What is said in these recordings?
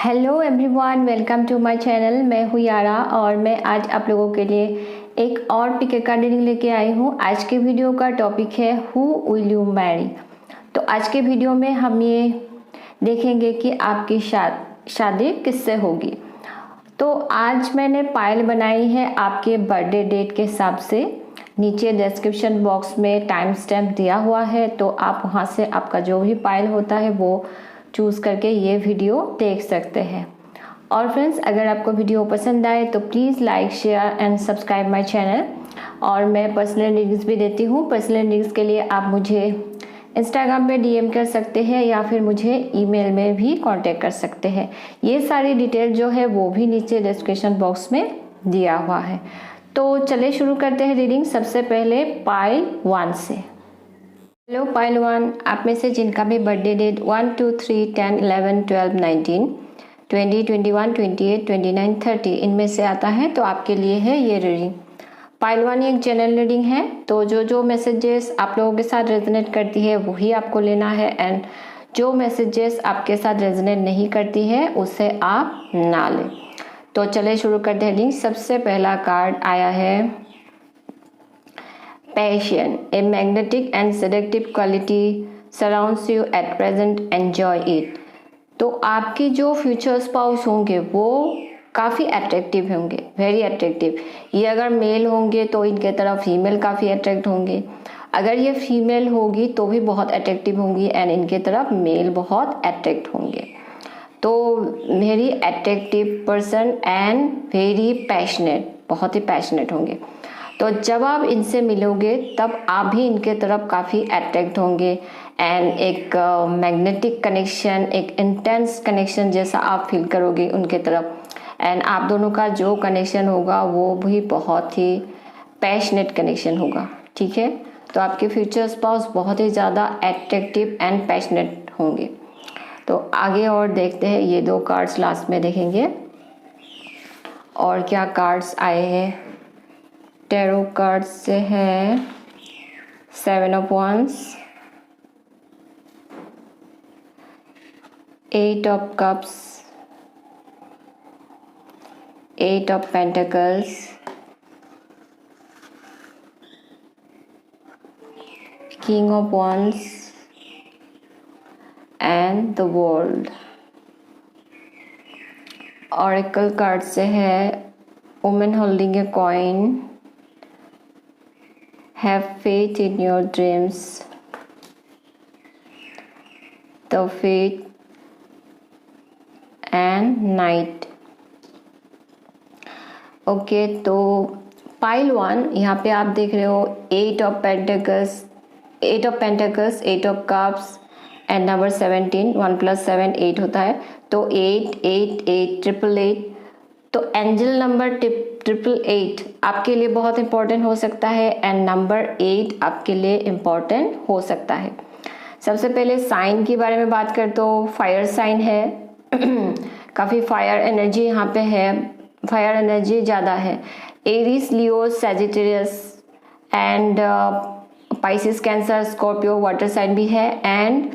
Hello everyone, welcome to my channel. मैं हूँ यारा और मैं आज आप लोगों के लिए एक और पिक कार्ड रीडिंग लेके आई हूँ। आज के वीडियो का टॉपिक है हु विल यू मैरी। तो आज के वीडियो में हम ये देखेंगे कि आपकी शादी किससे होगी। तो आज मैंने पायल बनाई है आपके बर्थडे डेट के हिसाब से। नीचे डिस्क्रिप्शन बॉक्स में टाइम स्टैम्प दिया हुआ है, तो आप वहाँ से आपका जो भी पायल होता है वो चूज़ करके ये वीडियो देख सकते हैं। और फ्रेंड्स, अगर आपको वीडियो पसंद आए तो please like, share and subscribe my channel. और मैं पर्सनल रीडिंग्स भी देती हूँ। पर्सनल रीडिंग्स के लिए आप मुझे इंस्टाग्राम पे डीएम कर सकते हैं या फिर मुझे ईमेल में भी कांटेक्ट कर सकते हैं। ये सारी डिटेल जो है वो भी नीचे डिस्क्रिप्शन बॉक्स में दिया हुआ है। तो चलिए शुरू करते हैं रीडिंग। सबसे पहले पाइल 1 से। हेलो पाइल 1, आप में से जिनका भी बर्थडे डेट 1, 2, 3, 10, 11, 12, 19, 20, 21, 28, 29, 30 इनमें से आता है तो आपके लिए है ये रीडिंग। पाइल 1 एक जनरल रीडिंग है, तो जो मैसेजेस आप लोगों के साथ रेजोनेट करती है वही आपको लेना है, एंड जो मैसेजेस आपके साथ रेजोनेट नहीं करती है उसे आप ना लें। तो चले शुरू करते हैं रीडिंग। सबसे पहला कार्ड आया है Passion, a magnetic and seductive quality surrounds you at present. Enjoy it. तो आपके जो फ्यूचर स्पाउस होंगे वो काफ़ी अट्रैक्टिव होंगे, वेरी अट्रैक्टिव। ये अगर मेल होंगे तो इनके तरफ फीमेल काफ़ी अट्रैक्ट होंगे। अगर ये फीमेल होगी तो भी बहुत अट्रैक्टिव होंगी, एंड इनके तरफ मेल बहुत अट्रैक्ट होंगे। तो very attractive person and very passionate, बहुत ही पैशनेट होंगे। तो जब आप इनसे मिलोगे तब आप भी इनके तरफ काफ़ी अट्रैक्ट होंगे, एंड एक मैग्नेटिक कनेक्शन, एक इंटेंस कनेक्शन जैसा आप फील करोगे उनके तरफ। एंड आप दोनों का जो कनेक्शन होगा वो भी बहुत ही पैशनेट कनेक्शन होगा, ठीक है। तो आपके फ्यूचर स्पाउस बहुत ही ज़्यादा अट्रैक्टिव एंड पैशनेट होंगे। तो आगे और देखते हैं, ये 2 कार्ड्स लास्ट में देखेंगे और क्या कार्ड्स आए हैं। टैरो कार्ड से है 7 of Wands, 8 of Cups, 8 of Pentacles, King of Wands and the World। Oracle card से है Woman holding a coin, have faith in your dreams, the faith and Knight। Okay, तो pile 1 यहाँ पे आप देख रहे हो 8 of Pentacles, 8 of Pentacles, 8 of Cups and number 17। 1 + 7 8 होता है, तो 8 8 8 888। तो एंजल नंबर 888 आपके लिए बहुत इंपॉर्टेंट हो सकता है, एंड नंबर 8 आपके लिए इंपॉर्टेंट हो सकता है। सबसे पहले साइन के बारे में बात कर तो फायर साइन है। काफ़ी फायर एनर्जी यहाँ पे है, फायर एनर्जी ज़्यादा है। Aries, Leo, Sagittarius and Pisces, Cancer, Scorpio, water sign भी है, एंड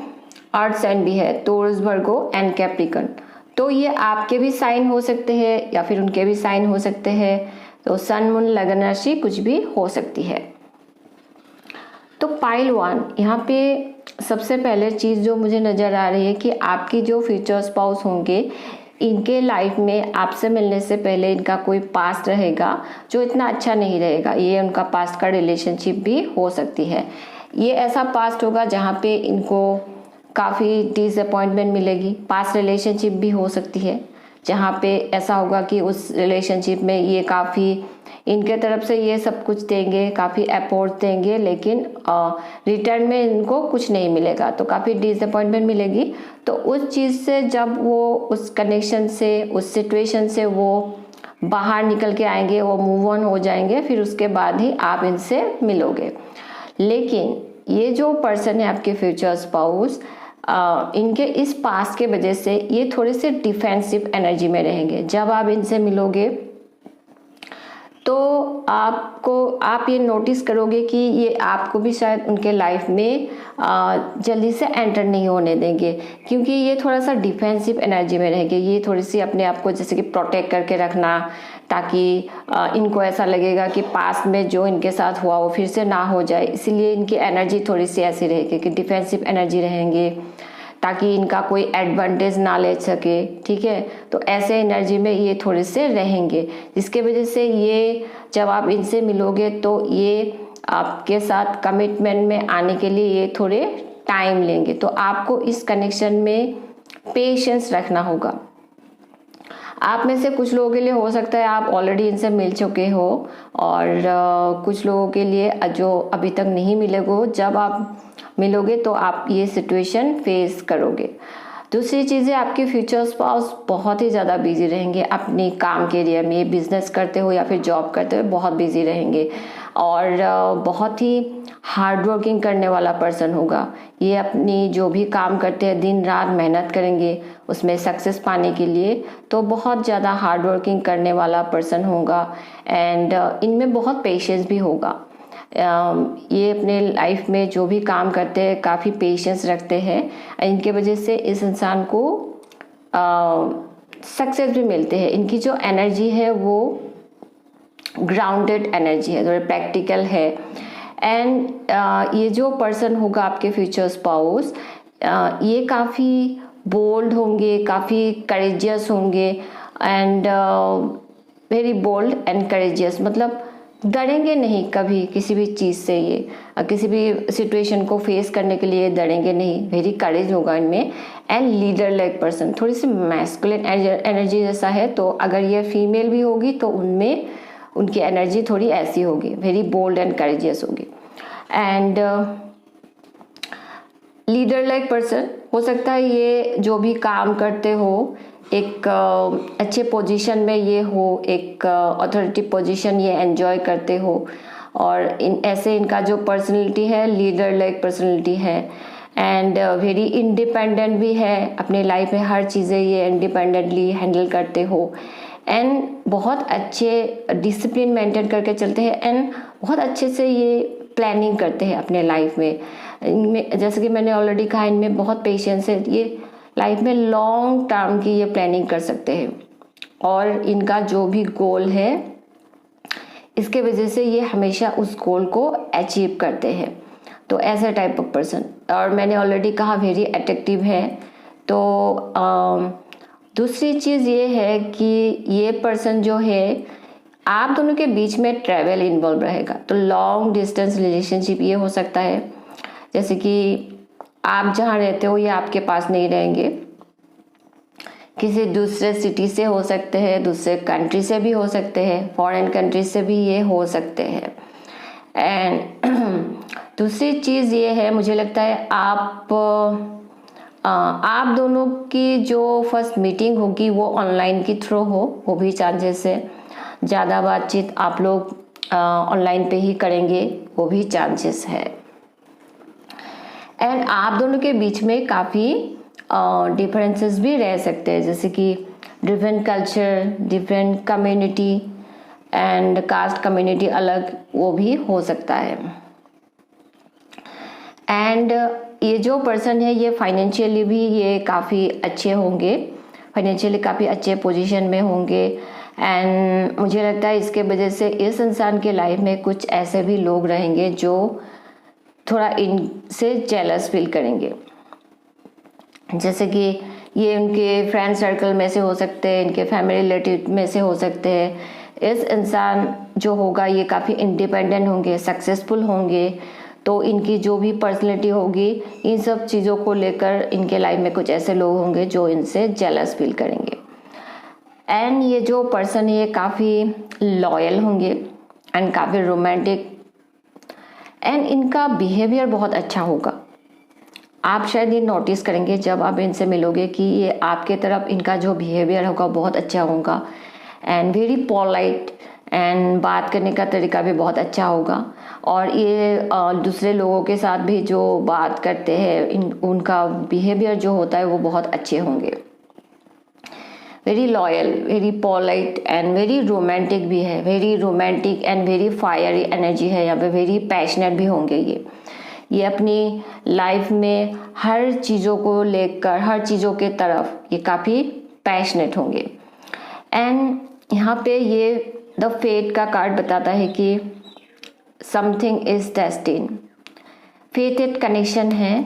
अर्थ साइन भी है, टॉरस, वर्गो एंड कैप्रिकन। तो ये आपके भी साइन हो सकते हैं या फिर उनके भी साइन हो सकते हैं। तो सन, मून, लगन राशि कुछ भी हो सकती है। तो पाइल 1 यहाँ पे सबसे पहले चीज़ जो मुझे नज़र आ रही है कि आपकी जो फ्यूचर स्पाउस होंगे इनके लाइफ में आपसे मिलने से पहले इनका कोई पास्ट रहेगा जो इतना अच्छा नहीं रहेगा। ये उनका पास्ट का रिलेशनशिप भी हो सकती है। ये ऐसा पास्ट होगा जहाँ पे इनको काफ़ी डिसअपॉइंटमेंट मिलेगी। पास्ट रिलेशनशिप भी हो सकती है जहाँ पे ऐसा होगा कि उस रिलेशनशिप में ये काफ़ी इनके तरफ से ये सब कुछ देंगे, काफ़ी एफर्ट देंगे, लेकिन रिटर्न में इनको कुछ नहीं मिलेगा, तो काफ़ी डिसअपॉइंटमेंट मिलेगी। तो उस चीज़ से जब वो उस कनेक्शन से, उस सिचुएशन से वो बाहर निकल के आएंगे, वो मूव ऑन हो जाएंगे, फिर उसके बाद ही आप इनसे मिलोगे। लेकिन ये जो पर्सन है आपके फ्यूचर स्पाउस, इनके इस पास्ट के वजह से ये थोड़े से डिफेंसिव एनर्जी में रहेंगे। जब आप इनसे मिलोगे तो आप ये नोटिस करोगे कि ये आपको भी शायद उनके लाइफ में जल्दी से एंटर नहीं होने देंगे, क्योंकि ये थोड़ा सा डिफेंसिव एनर्जी में रहेंगे। ये थोड़ी सी अपने आप को जैसे कि प्रोटेक्ट करके रखना, ताकि इनको ऐसा लगेगा कि पास्ट में जो इनके साथ हुआ वो फिर से ना हो जाए, इसीलिए इनकी एनर्जी थोड़ी सी ऐसी रहेगी कि डिफेंसिव एनर्जी रहेंगे, ताकि इनका कोई एडवांटेज ना ले सके। ठीक है, तो ऐसे एनर्जी में ये थोड़े से रहेंगे, जिसके वजह से ये जब आप इनसे मिलोगे तो ये आपके साथ कमिटमेंट में आने के लिए ये थोड़े टाइम लेंगे। तो आपको इस कनेक्शन में पेशेंस रखना होगा। आप में से कुछ लोगों के लिए हो सकता है आप ऑलरेडी इनसे मिल चुके हो, और कुछ लोगों के लिए जो अभी तक नहीं मिले हो, जब आप मिलोगे तो आप ये सिचुएशन फेस करोगे। दूसरी चीज़ है, आपके फ्यूचर स्पाउस बहुत ही ज़्यादा बिजी रहेंगे अपने काम के एरिया में, बिजनेस करते हो या फिर जॉब करते हो, बहुत बिजी रहेंगे और बहुत ही हार्ड वर्किंग करने वाला पर्सन होगा। ये अपनी जो भी काम करते हैं दिन रात मेहनत करेंगे उसमें सक्सेस पाने के लिए, तो बहुत ज़्यादा हार्ड वर्किंग करने वाला पर्सन होगा। एंड इनमें बहुत पेशेंस भी होगा। ये अपने लाइफ में जो भी काम करते हैं काफ़ी पेशेंस रखते हैं, इनके वजह से इस इंसान को सक्सेस भी मिलते हैं। इनकी जो एनर्जी है वो ग्राउंडेड एनर्जी है, थोड़ी प्रैक्टिकल है। एंड ये जो पर्सन होगा आपके फ्यूचर स्पाउस, ये काफ़ी बोल्ड होंगे, काफ़ी करेजियस होंगे, and very bold and courageous, मतलब डरेंगे नहीं कभी किसी भी चीज़ से। ये किसी भी सिचुएशन को फेस करने के लिए डरेंगे नहीं, वेरी करेज होगा इनमें। एंड लीडर लाइक पर्सन, थोड़ी सी मैस्कुलिन एनर्जी जैसा है, तो अगर ये फीमेल भी होगी तो उनमें उनकी एनर्जी थोड़ी ऐसी होगी, वेरी बोल्ड एंड करेजियस होगी। एंड लीडर लाइक पर्सन हो सकता है ये जो भी काम करते हो एक अच्छे पोजीशन में ये हो, एक अथॉरिटी पोजीशन ये एंजॉय करते हो, और इनका जो पर्सनैलिटी है लीडर लाइक पर्सनैलिटी है। एंड वेरी इंडिपेंडेंट भी है, अपने लाइफ में हर चीज़ें ये इंडिपेंडेंटली हैंडल करते हो। एंड बहुत अच्छे डिसिप्लिन मेंटेन करके चलते हैं, एंड बहुत अच्छे से ये प्लानिंग करते हैं अपने लाइफ में। इनमें जैसे कि मैंने ऑलरेडी कहा, इनमें बहुत पेशेंस है, ये लाइफ में लॉन्ग टर्म की ये प्लानिंग कर सकते हैं, और इनका जो भी गोल है इसके वजह से ये हमेशा उस गोल को अचीव करते हैं। तो ऐसा टाइप ऑफ पर्सन, और मैंने ऑलरेडी कहा वेरी अट्रैक्टिव है। तो दूसरी चीज़ ये है कि ये पर्सन जो है आप दोनों के बीच में ट्रैवल इन्वॉल्व रहेगा, तो लॉन्ग डिस्टेंस रिलेशनशिप ये हो सकता है। जैसे कि आप जहाँ रहते हो ये आपके पास नहीं रहेंगे, किसी दूसरे सिटी से हो सकते हैं, दूसरे कंट्री से भी हो सकते हैं, फॉरेन कंट्री से भी ये हो सकते हैं। एंड दूसरी चीज़ ये है, मुझे लगता है आप दोनों की जो फर्स्ट मीटिंग होगी वो ऑनलाइन के थ्रू हो, वो भी चांसेस है। ज़्यादा बातचीत आप लोग ऑनलाइन पे ही करेंगे, वो भी चांसेस है। एंड आप दोनों के बीच में काफ़ी डिफरेंसेस भी रह सकते हैं, जैसे कि different culture, different community and cast community अलग, वो भी हो सकता है। एंड ये जो पर्सन है ये फाइनेंशियली भी ये काफ़ी अच्छे होंगे, फाइनेंशियली काफ़ी अच्छे पोजीशन में होंगे। एंड मुझे लगता है इसके वजह से इस इंसान के लाइफ में कुछ ऐसे भी लोग रहेंगे जो थोड़ा इनसे जेलस फील करेंगे, जैसे कि ये उनके फ्रेंड सर्कल में से हो सकते हैं, इनके फैमिली रिलेटिव में से हो सकते हैं। इस इंसान जो होगा ये काफ़ी इंडिपेंडेंट होंगे, सक्सेसफुल होंगे, तो इनकी जो भी पर्सनैलिटी होगी इन सब चीज़ों को लेकर इनके लाइफ में कुछ ऐसे लोग होंगे जो इनसे जेलस फील करेंगे। एंड ये जो पर्सन है ये काफ़ी लॉयल होंगे एंड काफ़ी रोमांटिक, एंड इनका बिहेवियर बहुत अच्छा होगा। आप शायद ये नोटिस करेंगे जब आप इनसे मिलोगे कि ये आपके तरफ इनका जो बिहेवियर होगा बहुत अच्छा होगा, एंड वेरी पोलाइट, एंड बात करने का तरीका भी बहुत अच्छा होगा। और ये दूसरे लोगों के साथ भी जो बात करते हैं उनका बिहेवियर जो होता है वो बहुत अच्छे होंगे। Very loyal, very polite and very romantic भी है। Very romantic and very fiery energy है यहाँ पे, वेरी पैशनेट भी होंगे ये अपनी लाइफ में हर चीज़ों को लेकर, हर चीज़ों के तरफ ये काफ़ी पैशनेट होंगे। एंड यहाँ पे ये द फेट का कार्ड बताता है कि समथिंग इज डेस्टिन, फेटेड कनेक्शन है।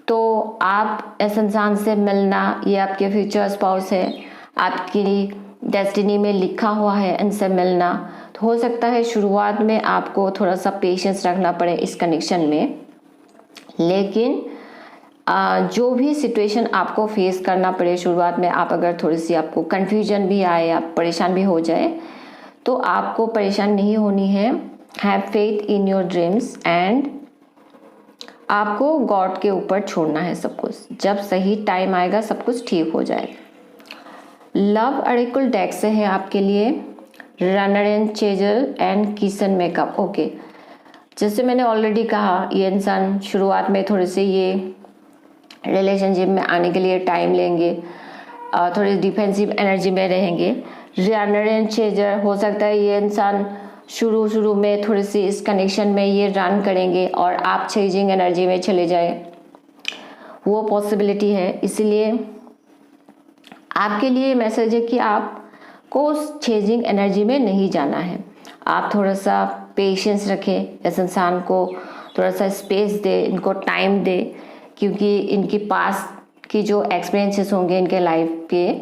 तो आप इस इंसान से मिलना, ये आपके फ्यूचर स्पाउस है, आपकी डेस्टिनी में लिखा हुआ है इनसे मिलना। तो हो सकता है शुरुआत में आपको थोड़ा सा पेशेंस रखना पड़े इस कनेक्शन में, लेकिन जो भी सिचुएशन आपको फेस करना पड़े शुरुआत में, आप अगर थोड़ी सी आपको कन्फ्यूजन भी आए, आप परेशान भी हो जाए, तो आपको परेशान नहीं होनी है। Have faith in your dreams and आपको गॉड के ऊपर छोड़ना है सब कुछ। जब सही टाइम आएगा सब कुछ ठीक हो जाएगा। लव अरेकल डेक से है आपके लिए runner and chaser and Kisan makeup. Okay, जैसे मैंने ऑलरेडी कहा, ये इंसान शुरुआत में थोड़े से ये रिलेशनशिप में आने के लिए टाइम लेंगे, थोड़ी डिफेंसिव एनर्जी में रहेंगे। रनर एंड चेजर, हो सकता है ये इंसान शुरू में थोड़ी सी इस कनेक्शन में ये रन करेंगे और आप चेजिंग एनर्जी में चले जाए, वो पॉसिबिलिटी है। इसलिए आपके लिए मैसेज है कि आपको उस चेजिंग एनर्जी में नहीं जाना है। आप थोड़ा सा पेशेंस रखें, इस इंसान को थोड़ा सा स्पेस दे, इनको टाइम दे, क्योंकि इनकी पास की जो एक्सपीरियंसेस होंगे इनके लाइफ के,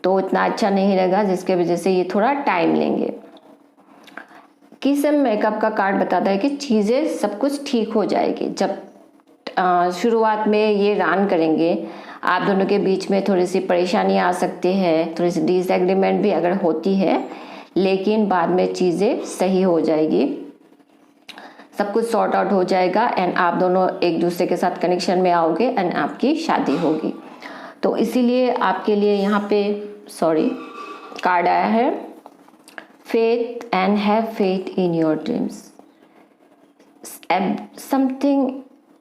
तो इतना अच्छा नहीं रहेगा, जिसके वजह से ये थोड़ा टाइम लेंगे। किसन मेकअप का कार्ड बताता है कि चीज़ें सब कुछ ठीक हो जाएगी। जब शुरुआत में ये रन करेंगे, आप दोनों के बीच में थोड़ी सी परेशानी आ सकती है, थोड़ी सी डिसएग्रीमेंट भी अगर होती है, लेकिन बाद में चीज़ें सही हो जाएगी, सब कुछ सॉर्ट आउट हो जाएगा एंड आप दोनों एक दूसरे के साथ कनेक्शन में आओगे एंड आपकी शादी होगी। तो इसीलिए आपके लिए यहाँ पे कार्ड आया है faith and have faith in your dreams.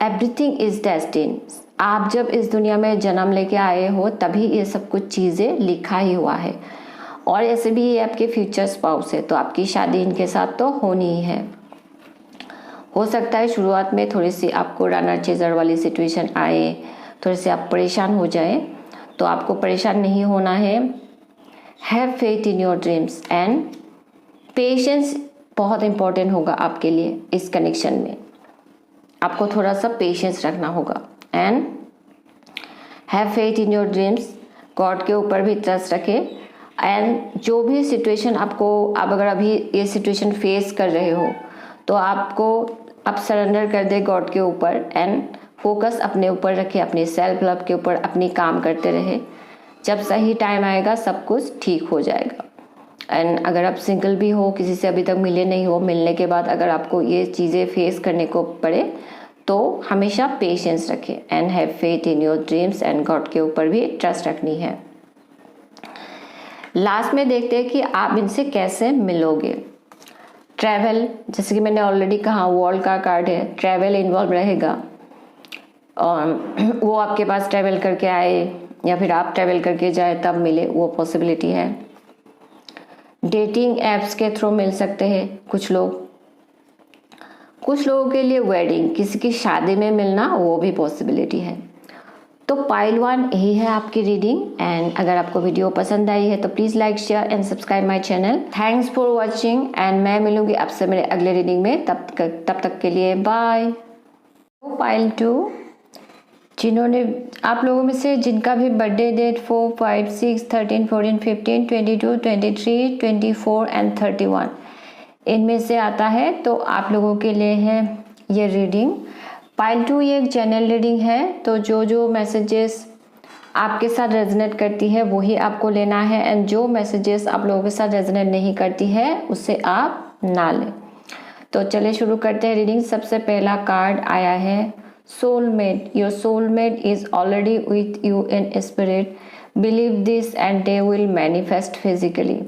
Everything is destine. आप जब इस दुनिया में जन्म लेके आए हो तभी ये सब कुछ चीज़ें लिखा ही हुआ है, और ऐसे भी ये आपके फ्यूचर स्पाउस है, तो आपकी शादी इनके साथ तो होनी ही है। हो सकता है शुरुआत में थोड़ी सी आपको रनर चेजर वाली सिचुएशन आए, थोड़े से आप परेशान हो जाए, तो आपको परेशान नहीं होना है। Have faith in your dreams and patience बहुत इंपॉर्टेंट होगा आपके लिए इस कनेक्शन में। आपको थोड़ा सा पेशेंस रखना होगा and have faith in your dreams. God के ऊपर भी ट्रस्ट रखें एंड जो भी सिचुएशन आप अगर अभी ये सिचुएशन फेस कर रहे हो, तो आप सरेंडर कर दे गॉड के ऊपर एंड फोकस अपने ऊपर रखें, अपने सेल्फ लव के ऊपर अपनी काम करते रहे। जब सही टाइम आएगा सब कुछ ठीक हो जाएगा। एंड अगर आप सिंगल भी हो, किसी से अभी तक मिले नहीं हो, मिलने के बाद अगर आपको ये चीज़ें फेस करने को पड़े, तो हमेशा पेशेंस रखें and have faith in your dreams and God के ऊपर भी ट्रस्ट रखनी है। लास्ट में देखते हैं कि आप इनसे कैसे मिलोगे। ट्रैवल, जैसे कि मैंने ऑलरेडी कहा, वर्ल्ड का कार्ड है, ट्रैवल इन्वॉल्व रहेगा, और वो आपके पास ट्रैवल करके आए या फिर आप ट्रैवल करके जाए तब मिले, वो पॉसिबिलिटी है। डेटिंग एप्स के थ्रू मिल सकते हैं कुछ लोगों के लिए वेडिंग, किसी की शादी में मिलना, वो भी पॉसिबिलिटी है। तो पाइल 1 यही है आपकी रीडिंग। एंड अगर आपको वीडियो पसंद आई है तो please like, share and subscribe my channel. Thanks for watching and मैं मिलूंगी आपसे मेरे अगले रीडिंग में। तब तक के लिए बाय। पाइल 2, जिन्होंने आप लोगों में से जिनका भी बर्थडे डेट 4, 5, 6, 13, 14, 15, 22, 23, 24 एंड 31 इनमें से आता है, तो आप लोगों के लिए है ये रीडिंग। पाइल 2 ये एक जनरल रीडिंग है, तो जो मैसेजेस आपके साथ रेजोनेट करती है वही आपको लेना है एंड जो मैसेजेस आप लोगों के साथ रेजोनेट नहीं करती है उससे आप ना लें। तो चलिए शुरू करते हैं रीडिंग। सबसे पहला कार्ड आया है soulmate. Your soulmate is already with you in spirit, believe this and they will manifest physically.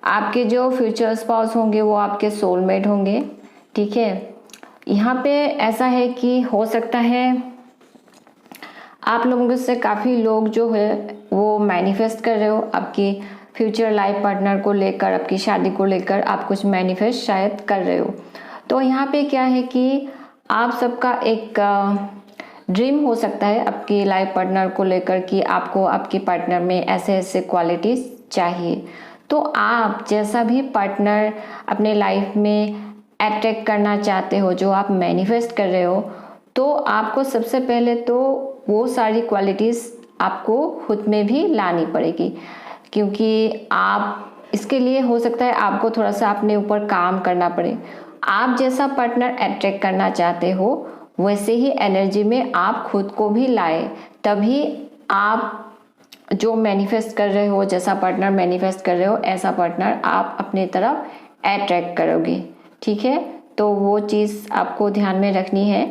आपके जो फ्यूचर स्पाउस होंगे वो आपके सोलमेट होंगे, ठीक है। यहाँ पे ऐसा है कि हो सकता है आप लोगों से काफ़ी लोग जो है वो मैनिफेस्ट कर रहे हो आपकी फ्यूचर लाइफ पार्टनर को लेकर, आपकी शादी को लेकर आप कुछ मैनिफेस्ट शायद कर रहे हो। तो यहाँ पे क्या है कि आप सबका एक ड्रीम हो सकता है आपकी लाइफ पार्टनर को लेकर कि आपको आपके पार्टनर में ऐसे ऐसे क्वालिटीज़ चाहिए। तो आप जैसा भी पार्टनर अपने लाइफ में अट्रैक्ट करना चाहते हो, जो आप मैनिफेस्ट कर रहे हो, तो आपको सबसे पहले तो वो सारी क्वालिटीज़ आपको खुद में भी लानी पड़ेगी, क्योंकि आप इसके लिए हो सकता है आपको थोड़ा सा अपने ऊपर काम करना पड़े। आप जैसा पार्टनर अट्रैक्ट करना चाहते हो वैसे ही एनर्जी में आप खुद को भी लाए, तभी आप जो मैनिफेस्ट कर रहे हो, जैसा पार्टनर मैनिफेस्ट कर रहे हो, ऐसा पार्टनर आप अपने तरफ अट्रैक्ट करोगे। ठीक है, तो वो चीज़ आपको ध्यान में रखनी है।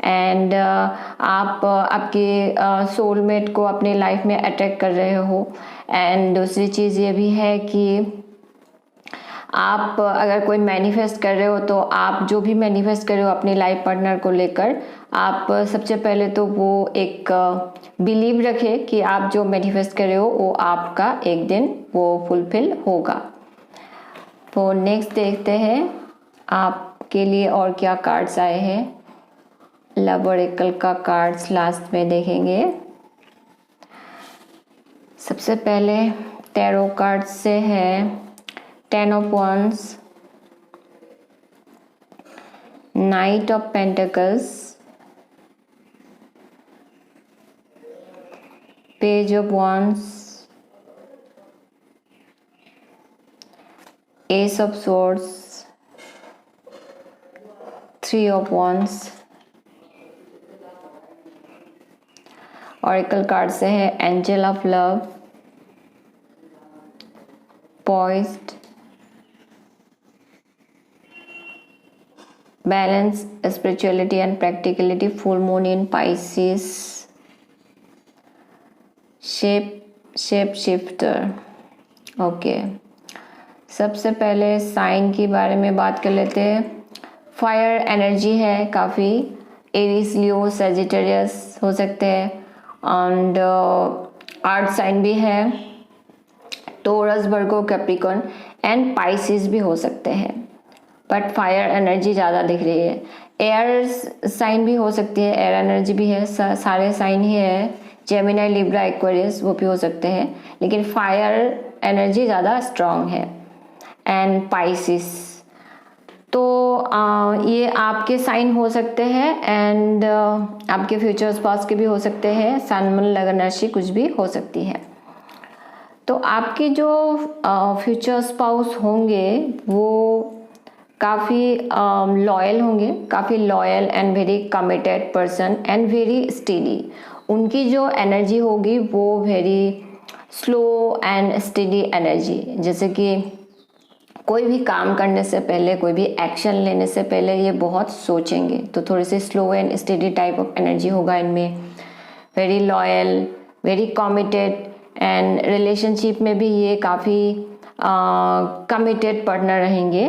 एंड आप आपके सोलमेट को अपने लाइफ में अट्रैक्ट कर रहे हो। एंड दूसरी चीज़ ये भी है कि आप अगर कोई मैनिफेस्ट कर रहे हो तो आप जो भी मैनिफेस्ट कर रहे हो अपनी लाइफ पार्टनर को लेकर, आप सबसे पहले तो वो एक बिलीव रखें कि आप जो मैनिफेस्ट कर रहे हो वो आपका एक दिन वो फुलफिल होगा। तो नेक्स्ट देखते हैं आपके लिए और क्या कार्ड्स आए हैं। लव ऑरेकल का कार्ड्स लास्ट में देखेंगे। सबसे पहले टैरो कार्ड से है 10 of Wands, Knight of Pentacles, Page of Wands, Ace of Swords, 3 of Wands। Oracle card से है Angel of Love, Poised, Balance, Spirituality and Practicality, Full Moon in Pisces, Shape Shifter। Okay, सबसे पहले sign के बारे में बात कर लेते हैं। फायर एनर्जी है काफ़ी, एरीज, लियो, सजिटेरियस हो सकते हैं। एंड अर्थ साइन भी है, Taurus, Virgo, Capricorn and Pisces भी हो सकते हैं, बट फायर एनर्जी ज़्यादा दिख रही है। एयर साइन भी हो सकती है, एयर एनर्जी भी है, सारे साइन ही है, जेमिनी, लिब्रा, एक्वेरियस वो भी हो सकते हैं, लेकिन फायर एनर्जी ज़्यादा स्ट्रॉन्ग है। एंड पाइसिस, तो ये आपके साइन हो सकते हैं एंड आपके फ्यूचर स्पाउस के भी हो सकते हैं, सन, मून, लगन राशि कुछ भी हो सकती है। तो आपके जो फ्यूचर स्पाउस होंगे वो काफ़ी लॉयल होंगे, काफ़ी loyal and very committed person and very steady. उनकी जो एनर्जी होगी वो very slow and steady energy, जैसे कि कोई भी काम करने से पहले, कोई भी एक्शन लेने से पहले ये बहुत सोचेंगे, तो थोड़ी सी slow and steady type of energy होगा इनमें। Very loyal, very committed and relationship में भी ये काफ़ी कमिटेड पार्टनर रहेंगे।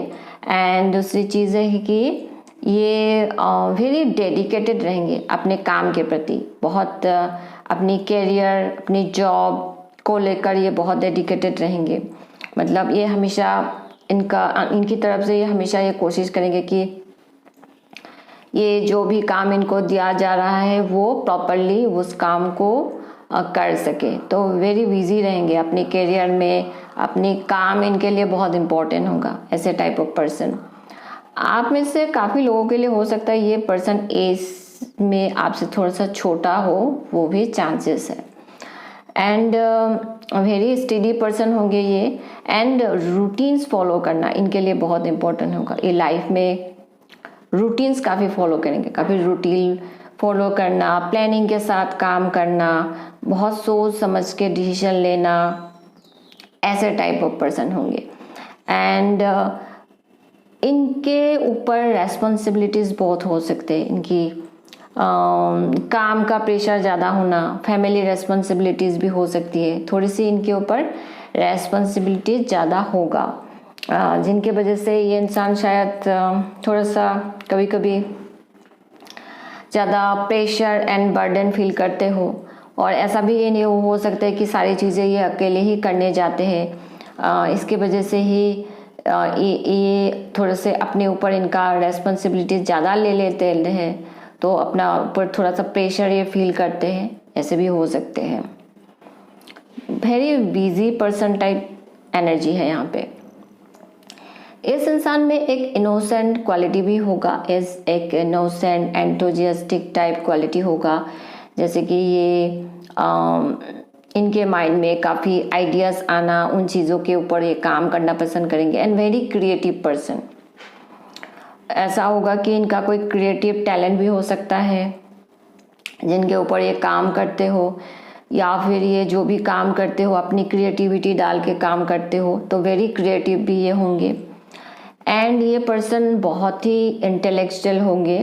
एंड दूसरी चीज़ है कि ये वेरी डेडिकेटेड रहेंगे अपने काम के प्रति, बहुत अपनी कैरियर, अपनी जॉब को लेकर ये बहुत डेडिकेटेड रहेंगे। मतलब ये हमेशा इनकी तरफ से ये हमेशा ये कोशिश करेंगे कि ये जो भी काम इनको दिया जा रहा है वो प्रॉपरली उस काम को कर सके। तो वेरी बिजी रहेंगे अपने करियर में, अपनी काम इनके लिए बहुत इम्पोर्टेंट होगा, ऐसे टाइप ऑफ पर्सन। आप में से काफ़ी लोगों के लिए हो सकता है ये पर्सन एज में आपसे थोड़ा सा छोटा हो, वो भी चांसेस है। एंड वेरी स्टडी पर्सन होंगे ये, एंड रूटीन्स फॉलो करना इनके लिए बहुत इम्पोर्टेंट होगा। ये लाइफ में रूटीन्स काफ़ी फॉलो करेंगे, काफ़ी रूटीन फॉलो करना, प्लानिंग के साथ काम करना, बहुत सोच समझ के डिसीजन लेना, ऐसे टाइप ऑफ पर्सन होंगे। एंड इनके ऊपर रेस्पॉन्सिबिलिटीज़ बहुत हो सकते हैं, इनकी काम का प्रेशर ज़्यादा होना, फैमिली रेस्पॉन्सिबिलिटीज़ भी हो सकती है, थोड़ी सी इनके ऊपर रेस्पॉन्सिबिलिटीज़ ज़्यादा होगा, जिनके वजह से ये इंसान शायद थोड़ा सा कभी कभी ज़्यादा प्रेशर एंड बर्डन फील करते हो, और ऐसा भी ये नहीं हो सकता है कि सारी चीज़ें ये अकेले ही करने जाते हैं। इसकी वजह से ही ये थोड़े से अपने ऊपर इनका रेस्पॉन्सिबिलिटी ज़्यादा ले लेते हैं, तो अपना ऊपर थोड़ा सा प्रेशर ये फील करते हैं, ऐसे भी हो सकते हैं। Very busy person type energy है यहाँ पे। इस इंसान में एक इनोसेंट क्वालिटी भी होगा, एक इनोसेंट एंथुजियास्टिक टाइप क्वालिटी होगा, जैसे कि ये इनके माइंड में काफ़ी आइडियाज़ आना, उन चीज़ों के ऊपर ये काम करना पसंद करेंगे। एंड वेरी क्रिएटिव पर्सन, ऐसा होगा कि इनका कोई क्रिएटिव टैलेंट भी हो सकता है जिनके ऊपर ये काम करते हो, या फिर ये जो भी काम करते हो अपनी क्रिएटिविटी डाल के काम करते हो, तो वेरी क्रिएटिव भी ये होंगे। एंड ये पर्सन बहुत ही इंटेलेक्चुअल होंगे।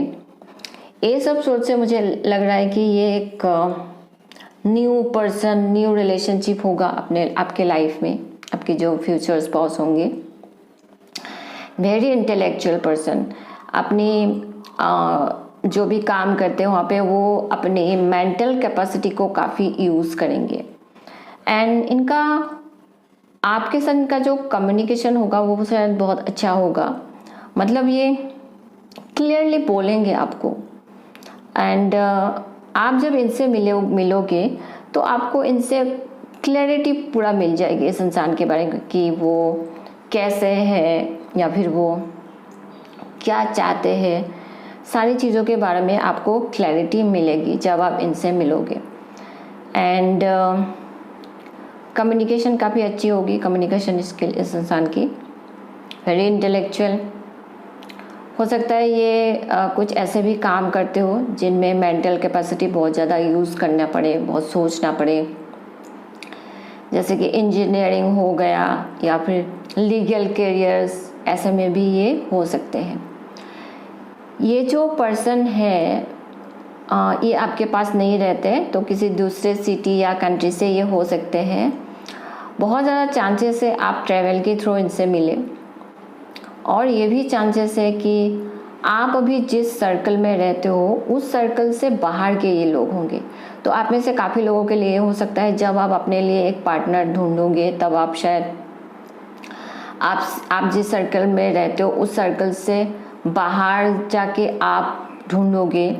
ये सब सोच से मुझे लग रहा है कि ये एक न्यू पर्सन, न्यू रिलेशनशिप होगा आपके लाइफ में, आपके जो फ्यूचर स्पाउस होंगे। वेरी इंटेलेक्चुअल पर्सन, अपनी जो भी काम करते हैं वहाँ पे वो अपनी मेंटल कैपेसिटी को काफ़ी यूज़ करेंगे। एंड इनका आपके साथ इनका जो कम्युनिकेशन होगा वो शायद बहुत अच्छा होगा, मतलब ये क्लियरली बोलेंगे आपको। एंड आप जब इनसे मिलोगे तो आपको इनसे क्लैरिटी पूरा मिल जाएगी इस इंसान के बारे में, कि वो कैसे है या फिर वो क्या चाहते हैं, सारी चीज़ों के बारे में आपको क्लैरिटी मिलेगी जब आप इनसे मिलोगे। एंड कम्युनिकेशन काफ़ी अच्छी होगी, कम्युनिकेशन स्किल इस इंसान की। वेरी इंटेलेक्चुअल, हो सकता है ये कुछ ऐसे भी काम करते हो जिनमें मेंटल कैपेसिटी बहुत ज़्यादा यूज़ करना पड़े, बहुत सोचना पड़े, जैसे कि इंजीनियरिंग हो गया या फिर लीगल कैरियर्स, ऐसे में भी ये हो सकते हैं। ये जो पर्सन है ये आपके पास नहीं रहते तो किसी दूसरे सिटी या कंट्री से ये हो सकते हैं। बहुत ज़्यादा चांसेस है आप ट्रैवल के थ्रू इनसे मिले, और ये भी चांसेस है कि आप अभी जिस सर्कल में रहते हो उस सर्कल से बाहर के ये लोग होंगे। तो आप में से काफ़ी लोगों के लिए हो सकता है जब आप अपने लिए एक पार्टनर ढूंढोगे तब आप शायद आप जिस सर्कल में रहते हो उस सर्कल से बाहर जाके आप ढूंढोगे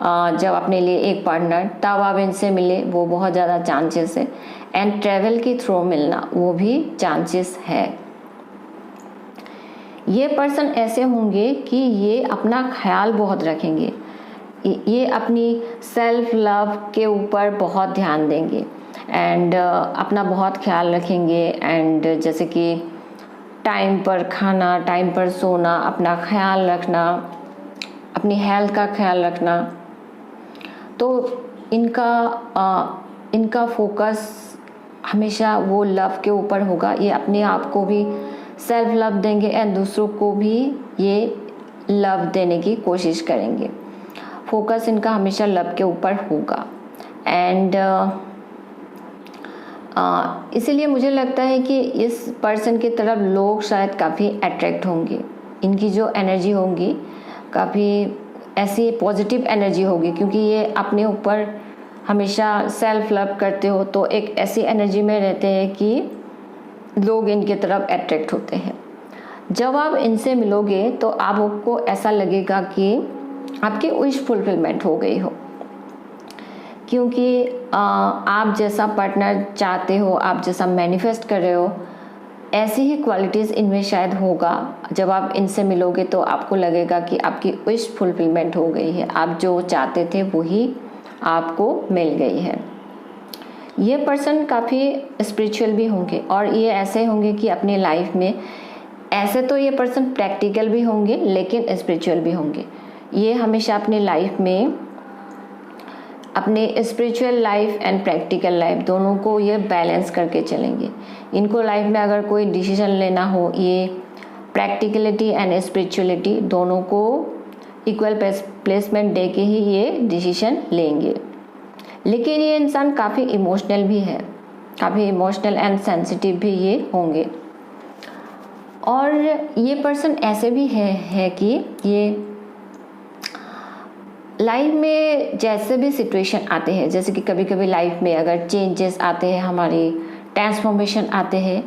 जब अपने लिए एक पार्टनर, तब आप इनसे मिले, वो बहुत ज़्यादा चांसेस है। एंड ट्रैवल के थ्रू मिलना वो भी चांसेस है। ये पर्सन ऐसे होंगे कि ये अपना ख्याल बहुत रखेंगे, ये अपनी सेल्फ लव के ऊपर बहुत ध्यान देंगे एंड अपना बहुत ख्याल रखेंगे। एंड जैसे कि टाइम पर खाना, टाइम पर सोना, अपना ख्याल रखना, अपनी हेल्थ का ख्याल रखना, तो इनका फोकस हमेशा वो लव के ऊपर होगा। ये अपने आप को भी सेल्फ लव देंगे एंड दूसरों को भी ये लव देने की कोशिश करेंगे। फोकस इनका हमेशा लव के ऊपर होगा। एंड इसीलिए मुझे लगता है कि इस पर्सन की तरफ लोग शायद काफ़ी अट्रैक्ट होंगे। इनकी जो एनर्जी होगी काफ़ी ऐसी पॉजिटिव एनर्जी होगी, क्योंकि ये अपने ऊपर हमेशा सेल्फ लव करते हो, तो एक ऐसी एनर्जी में रहते हैं कि लोग इनके तरफ अट्रैक्ट होते हैं। जब आप इनसे मिलोगे तो आपको ऐसा लगेगा कि आपकी विश फुलफिलमेंट हो गई हो, क्योंकि आप जैसा पार्टनर चाहते हो, आप जैसा मैनिफेस्ट कर रहे हो, ऐसी ही क्वालिटीज़ इनमें शायद होगा। जब आप इनसे मिलोगे तो आपको लगेगा कि आपकी विश फुलफिलमेंट हो गई है, आप जो चाहते थे वही आपको मिल गई है। ये पर्सन काफ़ी स्पिरिचुअल भी होंगे, और ये ऐसे होंगे कि अपनी लाइफ में ऐसे तो ये पर्सन प्रैक्टिकल भी होंगे लेकिन स्पिरिचुअल भी होंगे। ये हमेशा अपनी लाइफ में अपने spiritual life and practical life दोनों को ये बैलेंस करके चलेंगे। इनको लाइफ में अगर कोई डिसीजन लेना हो, ये प्रैक्टिकलिटी एंड स्पिरिचुअलिटी दोनों को इक्वल प्लेसमेंट दे के ही ये डिसीजन लेंगे। लेकिन ये इंसान काफ़ी इमोशनल भी है, काफ़ी इमोशनल एंड सेंसिटिव भी ये होंगे। और ये पर्सन ऐसे भी है कि ये लाइफ में जैसे भी सिचुएशन आते हैं, जैसे कि कभी कभी लाइफ में अगर चेंजेस आते हैं, हमारी ट्रांसफॉर्मेशन आते हैं,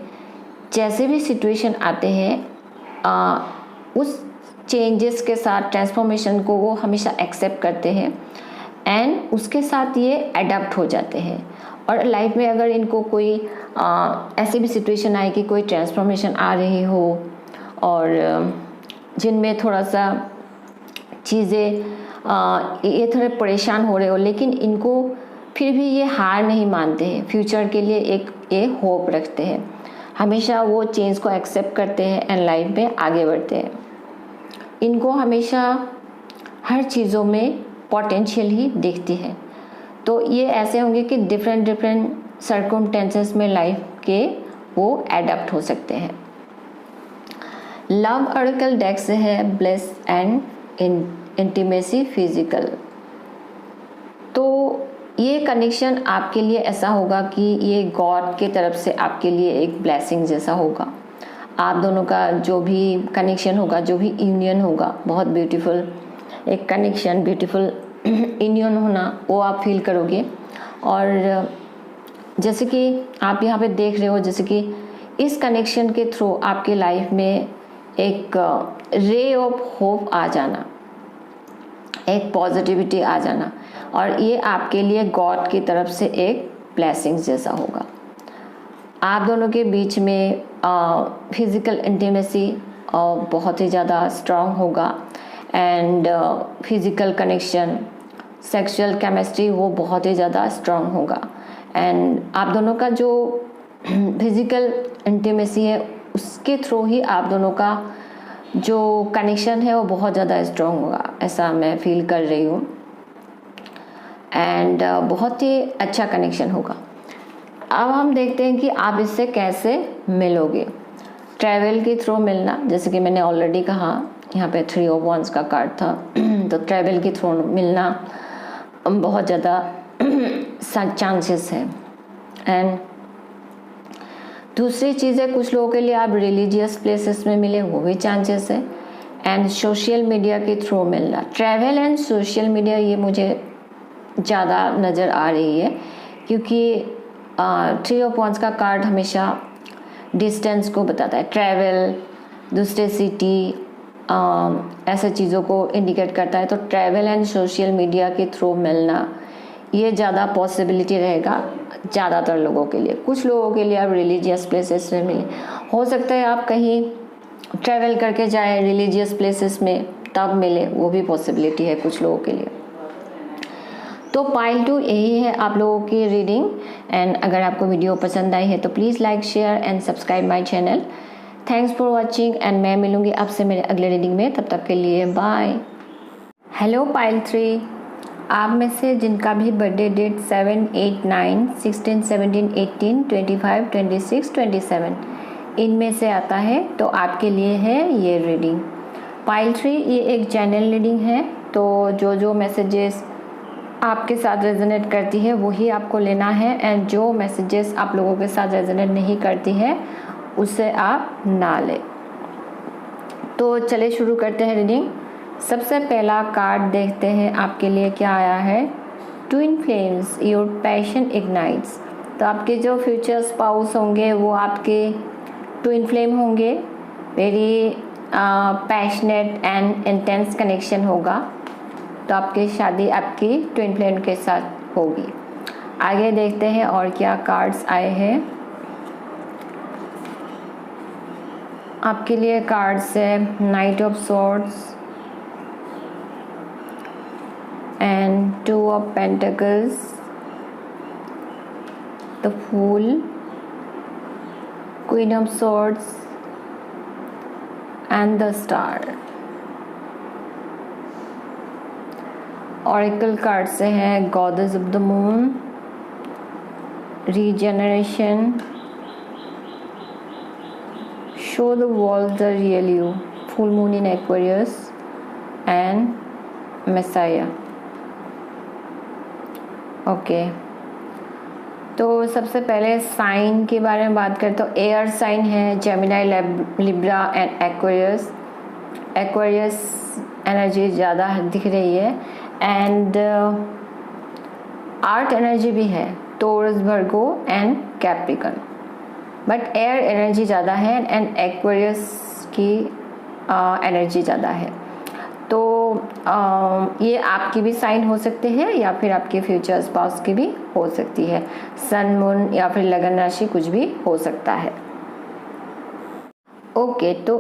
जैसे भी सिचुएशन आते हैं उस चेंजेस के साथ ट्रांसफॉर्मेशन को वो हमेशा एक्सेप्ट करते हैं एंड उसके साथ ये अडेप्ट हो जाते हैं। और लाइफ में अगर इनको कोई ऐसी भी सिचुएशन आए कि कोई ट्रांसफॉर्मेशन आ रही हो और जिनमें थोड़ा सा चीज़ें ये थोड़े परेशान हो रहे हो, लेकिन इनको फिर भी ये हार नहीं मानते हैं, फ्यूचर के लिए एक ये होप रखते हैं, हमेशा वो चेंज को एक्सेप्ट करते हैं एंड लाइफ में आगे बढ़ते हैं। इनको हमेशा हर चीज़ों में पोटेंशियल ही दिखती है। तो ये ऐसे होंगे कि डिफरेंट डिफरेंट सर्कमस्टेंसेस में लाइफ के वो एडप्ट हो सकते हैं। लव ऑरेकल डेक से है ब्लेस एंड इंटीमेसी फिजिकल। तो ये कनेक्शन आपके लिए ऐसा होगा कि ये गॉड के तरफ से आपके लिए एक ब्लेसिंग जैसा होगा। आप दोनों का जो भी कनेक्शन होगा, जो भी यूनियन होगा, बहुत ब्यूटीफुल एक कनेक्शन, ब्यूटीफुल यूनियन होना वो आप फील करोगे। और जैसे कि आप यहाँ पे देख रहे हो, जैसे कि इस कनेक्शन के थ्रू आपके लाइफ में एक रे ऑफ होप आ जाना, एक पॉजिटिविटी आ जाना, और ये आपके लिए गॉड की तरफ से एक ब्लेसिंग जैसा होगा। आप दोनों के बीच में फिज़िकल इंटीमेसी बहुत ही ज़्यादा स्ट्रॉन्ग होगा and physical connection, sexual chemistry वो बहुत ही ज़्यादा स्ट्रॉन्ग होगा। एंड आप दोनों का जो फिज़िकल इंटीमेसी है उसके थ्रू ही आप दोनों का जो कनेक्शन है वो बहुत ज़्यादा स्ट्रॉन्ग होगा, ऐसा मैं फील कर रही हूँ। एंड बहुत ही अच्छा कनेक्शन होगा। अब हम देखते हैं कि आप इससे कैसे मिलोगे। ट्रैवल के थ्रू मिलना, जैसे कि मैंने ऑलरेडी कहा यहाँ पे 3 ऑफ वांड्स का कार्ड था तो ट्रैवल के थ्रू मिलना बहुत ज़्यादा चांसेस है। एंड दूसरी चीज़ है, कुछ लोगों के लिए आप रिलीजियस प्लेसेस में मिले, वो भी चांसेस है। एंड सोशल मीडिया के थ्रू मिलना, ट्रैवल एंड सोशल मीडिया ये मुझे ज़्यादा नज़र आ रही है, क्योंकि 3 ऑफ वांड्स का कार्ड हमेशा डिस्टेंस को बताता है, ट्रैवल, दूसरे सिटी, ऐसे चीज़ों को इंडिकेट करता है। तो ट्रैवल एंड सोशल मीडिया के थ्रू मिलना ये ज़्यादा पॉसिबिलिटी रहेगा ज़्यादातर लोगों के लिए। कुछ लोगों के लिए आप रिलीजियस प्लेसेस में मिले, हो सकता है आप कहीं ट्रैवल करके जाए रिलीजियस प्लेसेस में तब मिले, वो भी पॉसिबिलिटी है कुछ लोगों के लिए। तो पाइल 2 यही है आप लोगों की रीडिंग। एंड अगर आपको वीडियो पसंद आई है तो please like, share and subscribe my channel. Thanks for watching and मैं मिलूंगी आपसे मेरे अगले रीडिंग में, तब तक के लिए बाय। हेलो पाइल 3, आप में से जिनका भी बर्थडे डेट 7, 8, 9, 16, 17, 18, 25, 26, 27 इनमें से आता है तो आपके लिए है ये रीडिंग। पाइल 3 ये एक जनरल रीडिंग है, तो जो मैसेजेस आपके साथ रेजोनेट करती है वही आपको लेना है। एंड जो मैसेजेस आप लोगों के साथ रेजोनेट नहीं करती है उसे आप ना लें। तो चले शुरू करते हैं रीडिंग। सबसे पहला कार्ड देखते हैं आपके लिए क्या आया है। Twin flames, your passion ignites. तो आपके जो फ्यूचर स्पाउस होंगे वो आपके ट्विन फ्लेम होंगे। Very passionate and intense connection होगा। तो आपकी शादी आपकी ट्विन फ्लेम के साथ होगी। आगे देखते हैं और क्या कार्ड्स आए हैं आपके लिए। कार्ड्स है knight of swords and 2 of pentacles, the fool, queen of swords and the star. Oracle card से है goddess of the moon, regeneration, show the world the real you, full moon in Aquarius and messiah. Okay, तो सबसे पहले sign के बारे में बात करें तो एयर साइन है Gemini, Libra and Aquarius. Aquarius energy ज़्यादा दिख रही है एंड आर्ट एनर्जी भी है, Taurus, Virgo and Capricorn, but air energy ज़्यादा है एंड एक्वेरियस की एनर्जी ज़्यादा है। तो ये आपकी भी साइन हो सकते हैं या फिर आपके फ्यूचर स्पाउस की भी हो सकती है। सन, मून या फिर लगन राशि कुछ भी हो सकता है। ओके, तो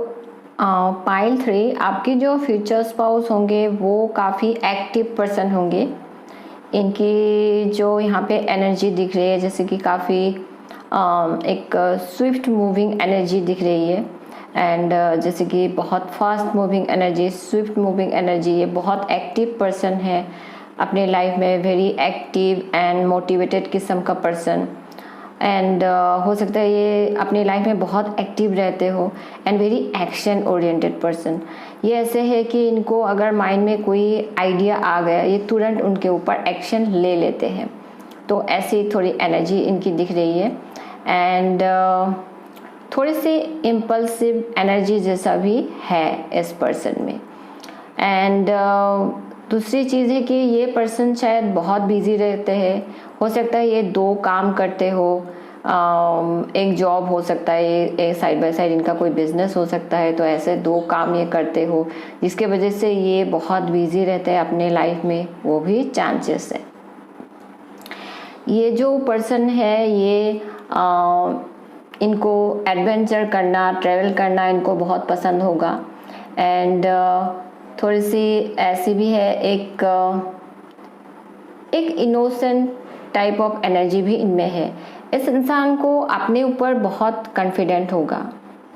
पाइल 3 आपके जो फ्यूचर स्पाउस होंगे वो काफ़ी एक्टिव पर्सन होंगे। इनकी जो यहाँ पे एनर्जी दिख रही है जैसे कि काफ़ी एक स्विफ्ट मूविंग एनर्जी दिख रही है एंड जैसे कि बहुत fast moving energy, Swift moving energy. ये बहुत एक्टिव पर्सन है अपने लाइफ में, वेरी एक्टिव एंड मोटिवेटेड किस्म का पर्सन। एंड हो सकता है ये अपनी लाइफ में बहुत एक्टिव रहते हो and very action oriented person. ये ऐसे है कि इनको अगर माइंड में कोई आइडिया आ गया ये तुरंत उनके ऊपर एक्शन ले लेते हैं। तो ऐसी थोड़ी एनर्जी इनकी दिख रही है एंड थोड़ी सी इम्पल्सिव एनर्जी जैसा भी है इस पर्सन में। एंड दूसरी चीज़ है कि ये पर्सन शायद बहुत बिजी रहते हैं। हो सकता है ये 2 काम करते हो, एक जॉब हो सकता है, एक साइड बाय साइड इनका कोई बिजनेस हो सकता है। तो ऐसे 2 काम ये करते हो जिसके वजह से ये बहुत बिजी रहते हैं अपने लाइफ में, वो भी चांसेस है। ये जो पर्सन है ये इनको एडवेंचर करना, ट्रैवल करना इनको बहुत पसंद होगा एंड थोड़ी सी ऐसी भी है, एक इनोसेंट टाइप ऑफ एनर्जी भी इनमें है। इस इंसान को अपने ऊपर बहुत कॉन्फिडेंट होगा,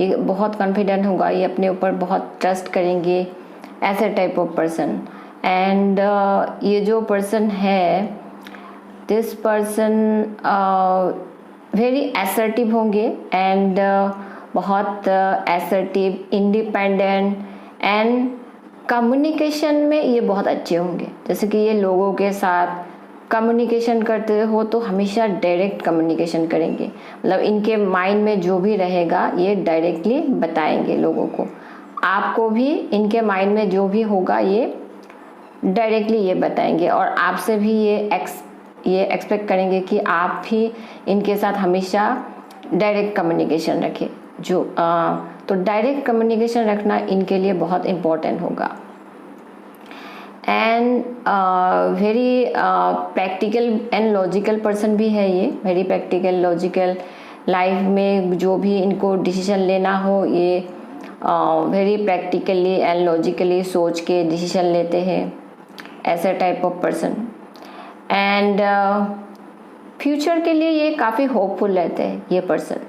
ये बहुत कॉन्फिडेंट होगा, ये अपने ऊपर बहुत ट्रस्ट करेंगे, ऐसे टाइप ऑफ पर्सन। एंड ये जो पर्सन है, दिस पर्सन वेरी असर्टिव होंगे एंड बहुत असर्टिव, इंडिपेंडेंट एंड कम्युनिकेशन में ये बहुत अच्छे होंगे। जैसे कि ये लोगों के साथ कम्युनिकेशन करते हो तो हमेशा डायरेक्ट कम्युनिकेशन करेंगे, मतलब इनके माइंड में जो भी रहेगा ये डायरेक्टली बताएंगे लोगों को। आपको भी इनके माइंड में जो भी होगा ये डायरेक्टली ये बताएंगे और आपसे भी ये एक्सपेक्ट करेंगे कि आप भी इनके साथ हमेशा डायरेक्ट कम्युनिकेशन रखें। तो डायरेक्ट कम्युनिकेशन रखना इनके लिए बहुत इम्पोर्टेंट होगा। And very practical and logical person भी है ये, वेरी प्रैक्टिकल लॉजिकल। लाइफ में जो भी इनको डिसीजन लेना हो ये वेरी प्रैक्टिकली एंड लॉजिकली सोच के डिसीजन लेते हैं, ऐसे type of person. And future के लिए ये काफ़ी होपफुल रहते हैं ये पर्सन।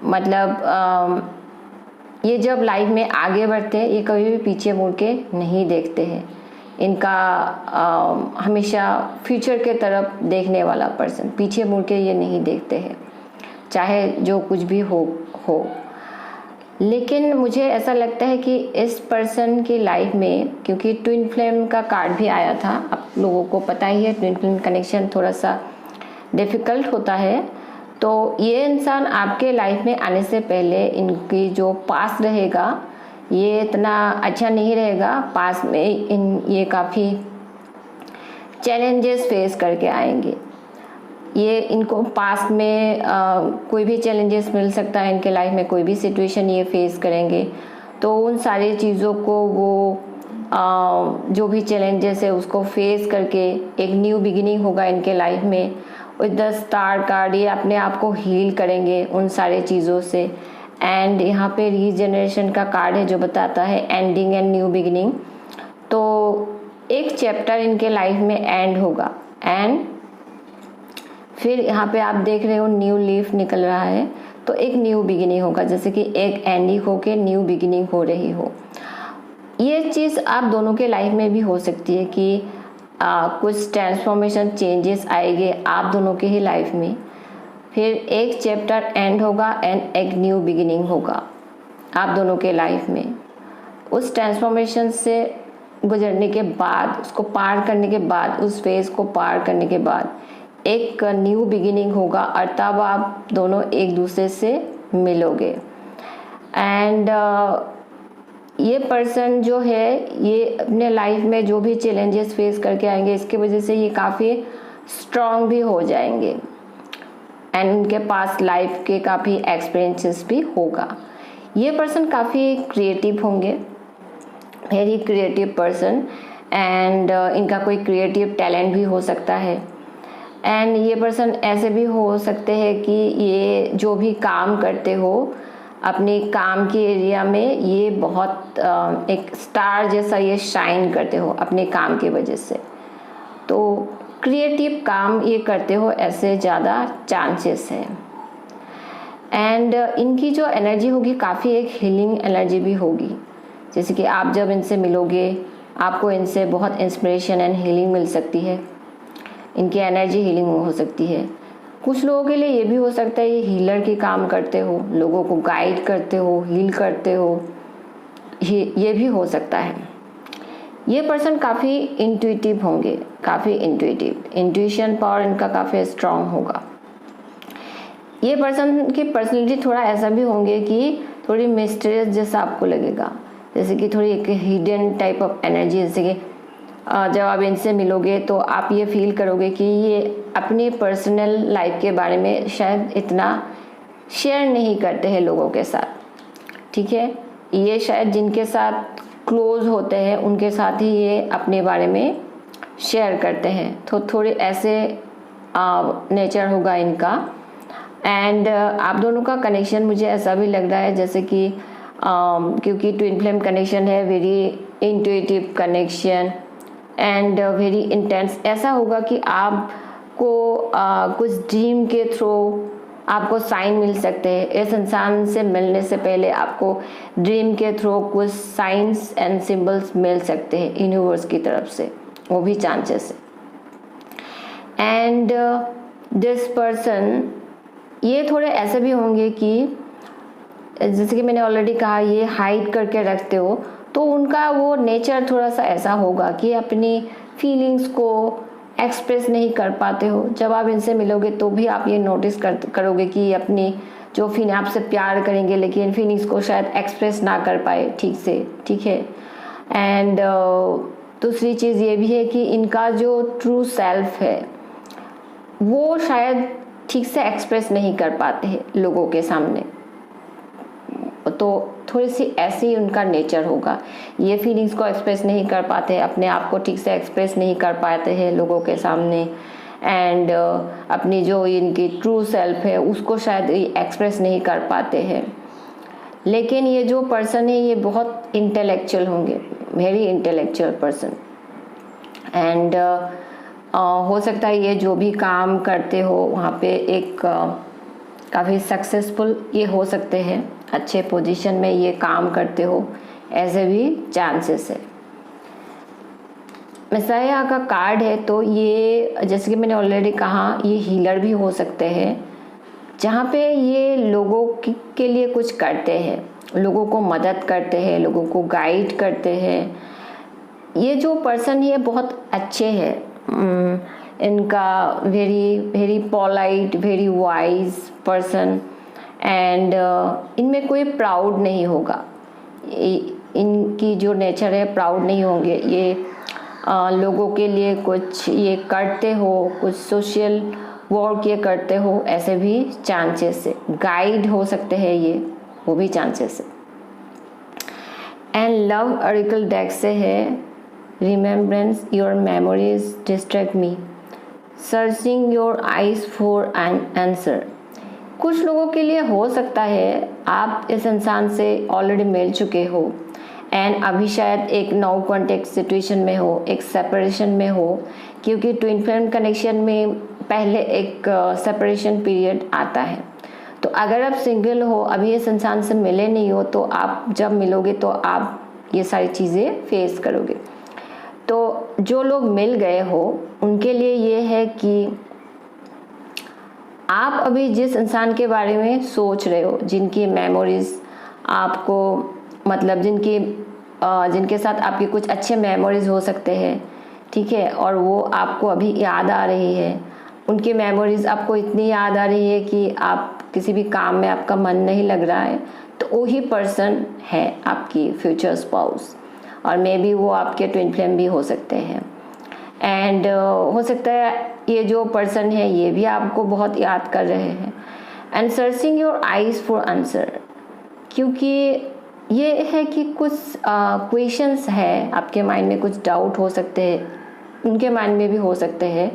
मतलब ये जब लाइफ में आगे बढ़ते हैं ये कभी भी पीछे मुड़ के नहीं देखते हैं। इनका हमेशा फ्यूचर के तरफ देखने वाला पर्सन, पीछे मुड़ के ये नहीं देखते हैं चाहे जो कुछ भी हो। लेकिन मुझे ऐसा लगता है कि इस पर्सन की लाइफ में, क्योंकि ट्विन फ्लेम का कार्ड भी आया था, आप लोगों को पता ही है ट्विन फ्लेम कनेक्शन थोड़ा सा डिफ़िकल्ट होता है। तो ये इंसान आपके लाइफ में आने से पहले इनकी जो पास रहेगा ये इतना अच्छा नहीं रहेगा। पास में ये काफ़ी चैलेंजेस फेस करके आएंगे। ये इनको पास में कोई भी चैलेंजेस मिल सकता है इनके लाइफ में, कोई भी सिचुएशन ये फेस करेंगे। तो उन सारी चीज़ों को वो जो भी चैलेंजेस है उसको फेस करके एक न्यू बिगिनिंग होगा इनके लाइफ में। विद द स्टार कार्ड ये अपने आप को हील करेंगे उन सारी चीज़ों से। एंड यहाँ पे रीजनरेशन का कार्ड है जो बताता है एंडिंग एंड न्यू बिगिनिंग। तो एक चैप्टर इनके लाइफ में एंड होगा एंड फिर यहाँ पे आप देख रहे हो न्यू लीफ निकल रहा है, तो एक न्यू बिगिनिंग होगा, जैसे कि एक एंडिंग होके न्यू बिगिनिंग हो रही हो। ये चीज़ आप दोनों के लाइफ में भी हो सकती है कि कुछ ट्रांसफॉर्मेशन चेंजेस आएंगे आप दोनों के ही लाइफ में। फिर एक चैप्टर एंड होगा एंड एक न्यू बिगिनिंग होगा आप दोनों के लाइफ में। उस ट्रांसफॉर्मेशन से गुजरने के बाद, उसको पार करने के बाद, उस फेज को पार करने के बाद एक न्यू बिगिनिंग होगा और तब आप दोनों एक दूसरे से मिलोगे। एंड ये पर्सन जो है ये अपने लाइफ में जो भी चैलेंजेस फेस करके आएंगे, इसकी वजह से ये काफ़ी स्ट्रॉन्ग भी हो जाएंगे एंड उनके पास लाइफ के काफ़ी एक्सपीरियंसेस भी होगा। ये पर्सन काफ़ी क्रिएटिव होंगे, वेरी क्रिएटिव पर्सन, एंड इनका कोई क्रिएटिव टैलेंट भी हो सकता है। एंड ये पर्सन ऐसे भी हो सकते हैं कि ये जो भी काम करते हो अपने काम के एरिया में, ये बहुत एक स्टार जैसा ये शाइन करते हो अपने काम की वजह से। तो क्रिएटिव काम ये करते हो, ऐसे ज़्यादा चांसेस हैं। एंड इनकी जो एनर्जी होगी काफ़ी एक हीलिंग एनर्जी भी होगी, जैसे कि आप जब इनसे मिलोगे आपको इनसे बहुत इंस्पिरेशन एंड हीलिंग मिल सकती है। इनकी एनर्जी हीलिंग हो सकती है। कुछ लोगों के लिए ये भी हो सकता है ये हीलर के काम करते हो, लोगों को गाइड करते हो, हील करते हो, ये भी हो सकता है। ये पर्सन काफ़ी इंट्यूटिव होंगे, काफ़ी इंट्यूशन पावर इनका काफ़ी स्ट्रांग होगा। ये पर्सन की पर्सनैलिटी थोड़ा ऐसा भी होंगे कि थोड़ी मिस्टीरियस जैसा आपको लगेगा, जैसे कि थोड़ी एक हिडन टाइप ऑफ एनर्जी, जैसे कि जब आप इनसे मिलोगे तो आप ये फील करोगे कि ये अपनी पर्सनल लाइफ के बारे में शायद इतना शेयर नहीं करते हैं लोगों के साथ, ठीक है। ये शायद जिनके साथ क्लोज होते हैं उनके साथ ही ये अपने बारे में शेयर करते हैं, तो थोड़े ऐसे नेचर होगा इनका। एंड आप दोनों का कनेक्शन मुझे ऐसा भी लग रहा है जैसे कि क्योंकि ट्विन फ्लेम कनेक्शन है, very intuitive connection and very intense. ऐसा होगा कि आपको कुछ ड्रीम के थ्रू आपको साइन मिल सकते हैं। इस इंसान से मिलने से पहले आपको ड्रीम के थ्रू कुछ साइंस एंड सिंबल्स मिल सकते हैं यूनिवर्स की तरफ से, वो भी चांसेस है। एंड दिस पर्सन ये थोड़े ऐसे भी होंगे कि जैसे कि मैंने ऑलरेडी कहा ये हाइड करके रखते हो, तो उनका वो नेचर थोड़ा सा ऐसा होगा कि अपनी फीलिंग्स को एक्सप्रेस नहीं कर पाते हो। जब आप इनसे मिलोगे तो भी आप ये नोटिस करोगे कि अपनी जो फीलिंग आपसे प्यार करेंगे लेकिन फीलिंग्स को शायद एक्सप्रेस ना कर पाए ठीक से, ठीक है। एंड दूसरी चीज़ ये भी है कि इनका जो ट्रू सेल्फ है वो शायद ठीक से एक्सप्रेस नहीं कर पाते हैं लोगों के सामने, तो थोड़ी सी ऐसे ही उनका नेचर होगा। ये फीलिंग्स को एक्सप्रेस नहीं कर पाते, अपने आप को ठीक से एक्सप्रेस नहीं कर पाते हैं लोगों के सामने, एंड अपनी जो इनकी ट्रू सेल्फ है उसको शायद एक्सप्रेस नहीं कर पाते हैं। लेकिन ये जो पर्सन है ये बहुत इंटेलेक्चुअल होंगे, वेरी इंटेलेक्चुअल पर्सन। एंड हो सकता है ये जो भी काम करते हो वहाँ पे एक काफ़ी सक्सेसफुल ये हो सकते हैं, अच्छे पोजीशन में ये काम करते हो, ऐसे भी चांसेस है। मेसाया का कार्ड है तो ये जैसे कि मैंने ऑलरेडी कहा ये हीलर भी हो सकते हैं, जहाँ पे ये लोगों के लिए कुछ करते हैं, लोगों को मदद करते हैं, लोगों को गाइड करते हैं। ये जो पर्सन है बहुत अच्छे हैं, इनका very very polite, very wise person, and इनमें कोई प्राउड नहीं होगा। इनकी जो नेचर है प्राउड नहीं होंगे, ये लोगों के लिए कुछ ये करते हो, कुछ सोशल वर्क ये करते हो, ऐसे भी चांसेस है। गाइड हो सकते हैं ये, वो भी चांसेस है। एंड लव ऑरेकल डेक से है remembrance your memories distract me, searching your eyes for an answer. कुछ लोगों के लिए हो सकता है आप इस इंसान से ऑलरेडी मिल चुके हो एंड अभी शायद एक नो कॉन्टेक्ट सिचुएशन में हो, एक सेपरेशन में हो, क्योंकि ट्विन फ्लेम कनेक्शन में पहले एक सेपरेशन पीरियड आता है। तो अगर आप सिंगल हो, अभी इस इंसान से मिले नहीं हो, तो आप जब मिलोगे तो आप ये सारी चीज़ें फेस करोगे। तो जो लोग मिल गए हो उनके लिए ये है कि आप अभी जिस इंसान के बारे में सोच रहे हो, जिनकी मेमोरीज आपको मतलब जिनके साथ आपके कुछ अच्छे मेमोरीज हो सकते हैं, ठीक है, और वो आपको अभी याद आ रही है, उनकी मेमोरीज आपको इतनी याद आ रही है कि आप किसी भी काम में आपका मन नहीं लग रहा है, तो वही पर्सन है आपकी फ्यूचर स्पाउस, और मे बी वो आपके ट्विन फ्लेम भी हो सकते हैं। एंड हो सकता है ये जो पर्सन है ये भी आपको बहुत याद कर रहे हैं। And searching your eyes for answer, क्योंकि ये है कि कुछ क्वेश्चंस है आपके माइंड में, कुछ डाउट हो सकते हैं, उनके माइंड में भी हो सकते हैं,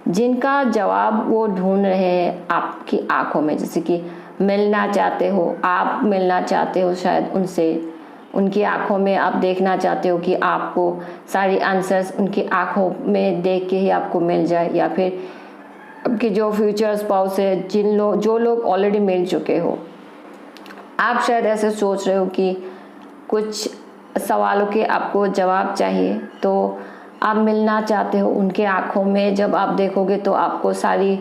जिनका जवाब वो ढूंढ रहे हैं आपकी आंखों में। जैसे कि मिलना चाहते हो, आप मिलना चाहते हो शायद उनसे, उनकी आंखों में आप देखना चाहते हो कि आपको सारी आंसर्स उनकी आंखों में देख के ही आपको मिल जाए, या फिर आपके जो फ्यूचर स्पाउस है, जो लोग ऑलरेडी मिल चुके हो, आप शायद ऐसे सोच रहे हो कि कुछ सवालों के आपको जवाब चाहिए, तो आप मिलना चाहते हो उनके आंखों में। जब आप देखोगे तो आपको सारी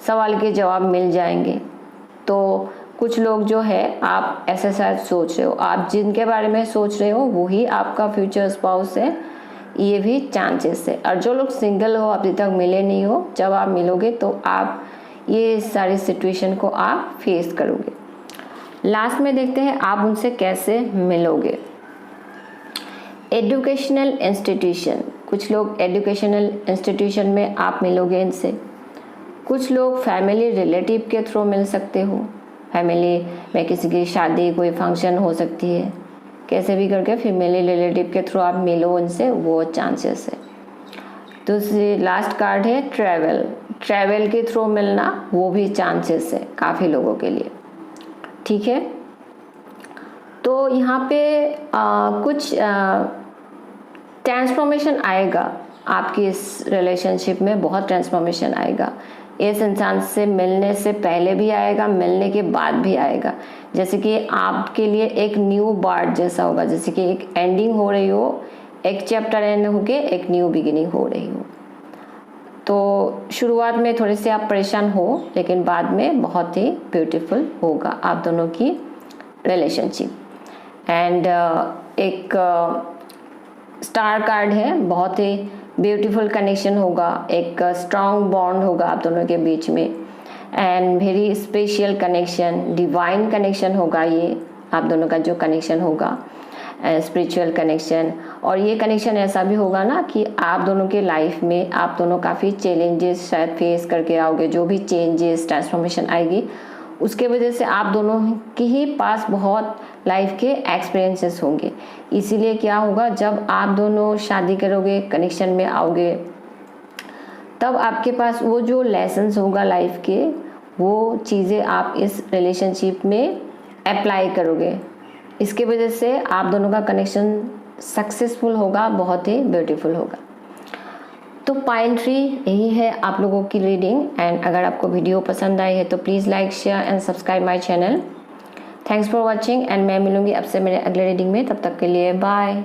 सवाल के जवाब मिल जाएंगे। तो कुछ लोग जो है आप ऐसे शायद सोच रहे हो, आप जिनके बारे में सोच रहे हो वही आपका फ्यूचर स्पाउस है, ये भी चांसेस है। और जो लोग सिंगल हो, अभी तक मिले नहीं हो, जब आप मिलोगे तो आप ये सारी सिचुएशन को आप फेस करोगे। लास्ट में देखते हैं आप उनसे कैसे मिलोगे। एजुकेशनल इंस्टीट्यूशन, कुछ लोग एजुकेशनल इंस्टीट्यूशन में आप मिलोगे इनसे। कुछ लोग फैमिली रिलेटिव के थ्रू मिल सकते हो, फैमिली में किसी की शादी, कोई फंक्शन हो सकती है, कैसे भी करके फैमिली रिलेटिव के थ्रू आप मिलो उनसे, वो चांसेस है। दूसरी लास्ट कार्ड है ट्रैवल, ट्रैवल के थ्रू मिलना, वो भी चांसेस है काफ़ी लोगों के लिए। ठीक है, तो यहाँ पे कुछ ट्रांसफॉर्मेशन आएगा आपकी इस रिलेशनशिप में, बहुत ट्रांसफॉर्मेशन आएगा। इस इंसान से मिलने से पहले भी आएगा, मिलने के बाद भी आएगा। जैसे कि आपके लिए एक न्यू बार्ट जैसा होगा, जैसे कि एक एंडिंग हो रही हो, एक चैप्टर एंड होके एक न्यू बिगिनिंग हो रही हो। तो शुरुआत में थोड़े से आप परेशान हो, लेकिन बाद में बहुत ही ब्यूटीफुल होगा आप दोनों की रिलेशनशिप। एंड एक स्टार कार्ड है, बहुत ही ब्यूटीफुल कनेक्शन होगा, एक स्ट्रॉन्ग बॉन्ड होगा आप दोनों के बीच में, and very special connection, divine connection होगा ये आप दोनों का जो कनेक्शन होगा, स्पिरिचुअल कनेक्शन। और ये कनेक्शन ऐसा भी होगा ना कि आप दोनों के लाइफ में आप दोनों काफ़ी चैलेंजेस शायद फेस करके आओगे, जो भी चेंजेस ट्रांसफॉर्मेशन आएगी उसके वजह से आप दोनों के ही पास बहुत लाइफ के एक्सपीरियंसेस होंगे। इसीलिए क्या होगा, जब आप दोनों शादी करोगे, कनेक्शन में आओगे, तब आपके पास वो जो लेसन्स होगा लाइफ के, वो चीज़ें आप इस रिलेशनशिप में अप्लाई करोगे। इसके वजह से आप दोनों का कनेक्शन सक्सेसफुल होगा, बहुत ही ब्यूटीफुल होगा। तो पाइल ट्री यही है आप लोगों की रीडिंग। एंड अगर आपको वीडियो पसंद आई है तो please like, share and subscribe my channel. Thanks for watching, and मैं मिलूंगी आपसे मेरे अगले रीडिंग में। तब तक के लिए बाय।